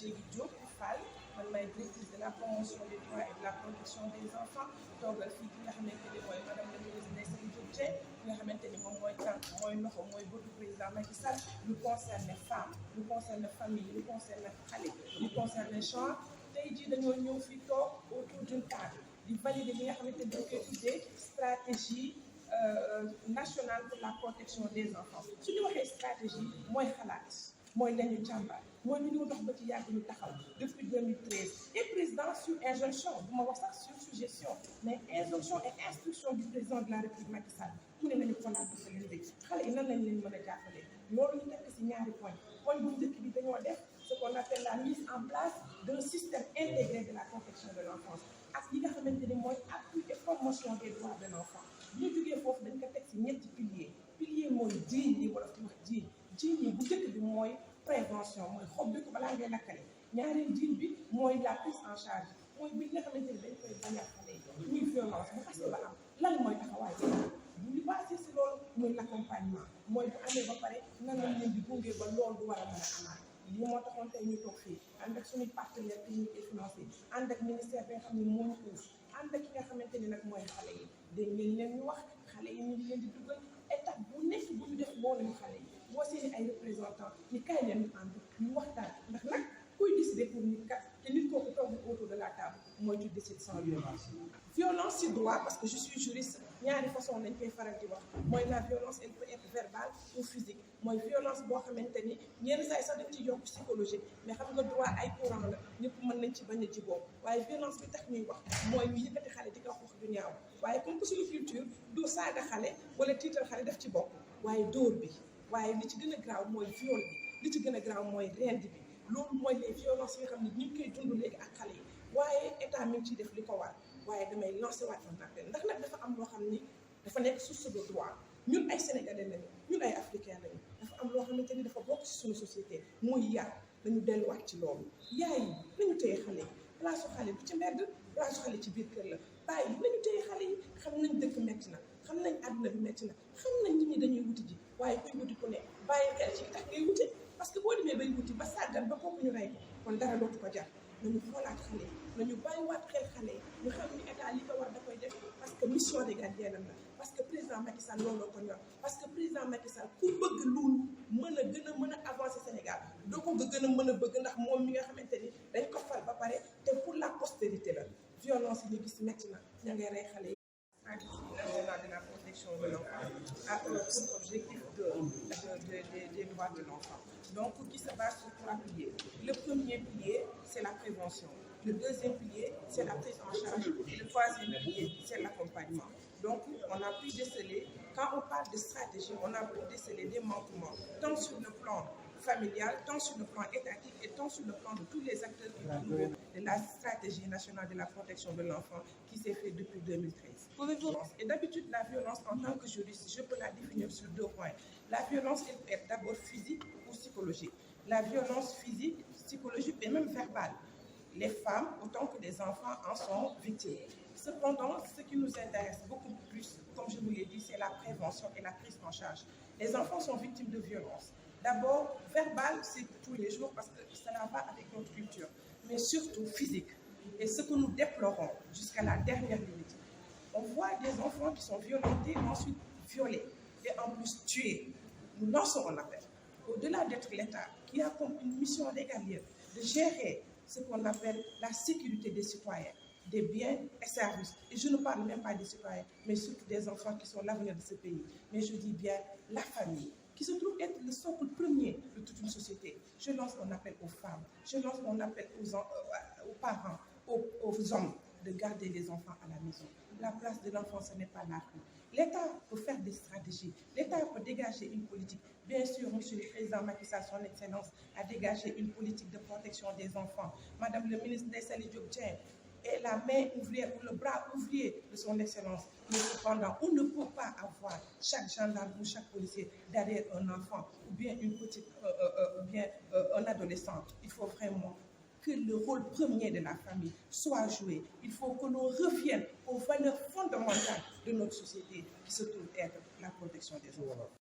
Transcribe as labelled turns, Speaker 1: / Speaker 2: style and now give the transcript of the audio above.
Speaker 1: Diégui Diop Fall man maay directrice de la promotion des droits et de la protection des enfants toogal fii ki nga xamante ni mooy madame la ministre Ndèye Saly Diop Dieng ki nga xamante ni moom mooy tànk mooy loxo mooy bëtu président Macky Sall lu concerne femmes lu concerne famille lu concerne xale lu concerne genre tey jii dañoo ñëw fii toog autour d'une table di valider li nga xamante ni dañ koy tuddee stratégie nationale pour la protection des enfants su ñu waxee stratégie mooy xalaat mooy lañu càmbar mooy lu ñu dox ba ci yàgg ñu taxaw depuis 2013 et président sur injonction bu ma wax sax sur suggestion mais injonction et instruction du président de la République Macky Sall mu ne nañu xoolaat ba leen dégg xale yi nan lañ leen mën a jàppale loolu ñu nekk si ñaari point bu njëkk bi dañoo def ce qu'on appelle la mise en place d'un système intégré de la protection de l'enfance ak yi nga xamante ni mooy appui et promotion des droits de l'enfant bu ñu jógee foofu dañ ko teg si ñetti pilier mooy jiiñ li wala fi wax jiiñ yi bu njëkk bi mooy prévention mooy xob bi ko balaa ngay lakkale ñaareel jiiñ bi mooy la prise en charge mooy bi nga xamante ni dañ koy bañal xale yi muy violence bu xasee ba am lan mooy taxawaay bu ñu passé si loolu muy l'accompagnement mooy bu amee ba pare nan lañ leen di gunge ba loolu du war a mën a amaat lii moo taxoon tey ñu toog fii ànd ak suñuy partenaire technique et financier ànd ak ministère bi nga xam ne moo ñu uuf ànd ak ki nga xamante ni nag mooy xale yi dégg ngeen leen ñu wax xale yi ñu ngi leen di dugal étape bu nekk bu ñu def boo nañu xale yi boo seeni ay représentant ni kaay leen ñu ànd ñu waxtaan ndax nag kuy décider pour nit kat te nit kooku toog autour de la table mooy tu décides sans violence. Violence c'est droit parce que je suis juriste ñaari façon lañ koy faral di wax mooy la violence elle peut être verbale ou physique mooy violence boo xamante ni ñenn saa yi sax dañ ciy yokk psychologique mais xam nga droit ay courant la ñëpp mën nañ ci bañ a jiboo waaye violence bi tax ñuy wax mooy ñu yëkkati xale di ko wax du ñaaw waaye comme que suñu culture du saaga xale wala tiital xale daf ci bokk waaye dóor bi waaye li ci gën a graaw mooy viol bi li ci gën a graaw mooy rend bi loolu mooy les violences yi nga xam ne ñu ngi koy dund léegi ak xale yi waaye état mi ngi ciy def li ko war waaye damay lancer waat un appel ndax nag dafa am loo xam ni dafa nekk source de droit ñun ay sénégalais lañu ñun ay africains lañu dafa am loo xamante ni dafa bokk ci suñu société muy yar dañu delluwaat ci loolu yaay yi nañu téye xale yi place xale du ci mbedd place xale ci biir kër la bàyyi nañu téye xale yi xam nañ dëkk metti na xam nañ àdduna bi metti na xam nañ nit ñi dañuy wuti ji waaye kuy wuti ku ne bàyyi xel ci tax ngay wuti parce que boo demee bay wuti ba sàggan ba kooku ñu rey ko kon dara dootu ko jar nañu xoolaat xale yi nañu bàyyiwaat xel xale yi ñu xam ni état li ko war da koy def parce que mission régalienne la parce que président Macky Sall looloo ko ñor parce que président Macky Sall ku bëgg lu mën a gën a mën a avancer Sénégal doo ko nga gën a mën a bëgg ndax moom mi nga xamante ni dañ ko fal ba pare te pour la postérité la violence yi ñu gis métti na ña ngay rey xale yi. Stratégie nationale de la protection de l'enfant a pour objectif des droits de l'enfant. Donc, qui se base sur 3 piliers. Le premier pilier, c'est la prévention. Le deuxième pilier, c'est la prise en charge. Et le troisième pilier, c'est l'accompagnement. Donc, on a pu déceler, quand on parle de stratégie, on a pu déceler des manquements, tant sur le plan familial, tant sur le plan étatique et tant sur le plan de tous les acteurs qui tournent de la stratégie nationale de la protection de l'enfant qui s'est fait depuis 2013. Et d'habitude, la violence en tant que juriste, je peux la définir sur 2 points. La violence, elle peut être d'abord physique ou psychologique. La violence physique, psychologique et même verbale. Les femmes, autant que les enfants, en sont victimes. Cependant, ce qui nous intéresse beaucoup plus, comme je vous l'ai dit, c'est la prévention et la prise en charge. Les enfants sont victimes de violences. D'abord, verbal, c'est tous les jours parce que cela va avec notre culture, mais surtout physique. Et ce que nous déplorons jusqu'à la dernière limite, on voit des enfants qui sont violentés, ensuite violés et en plus tués. Nous lançons un appel. Au-delà d'être l'État qui a comme une mission régalienne de gérer ce qu'on appelle la sécurité des citoyens, des biens et services. Et je ne parle même pas des citoyens, mais surtout des enfants qui sont l'avenir de ce pays. Mais je dis bien la famille, qui se trouve être le socle premier de toute une société. Je lance mon appel aux femmes, je lance mon appel aux parents, aux hommes, de garder les enfants à la maison. La place de l'enfant, ce n'est pas la rue. L'État peut faire des stratégies, l'État peut dégager une politique. Bien sûr, Monsieur le Président Macky Sall, son Excellence, a dégagé une politique de protection des enfants. Madame le ministre Ndèye Saly Diop Dieng est la main ouvrière ou le bras ouvrier de son Excellence. Mais cependant, on ne peut pas avoir chaque gendarme ou chaque policier derrière un enfant ou bien une petite, un adolescent. Il faut vraiment que le rôle premier de la famille soit joué. Il faut que l'on revienne aux valeurs fondamentales de notre société qui se trouve être la protection des enfants.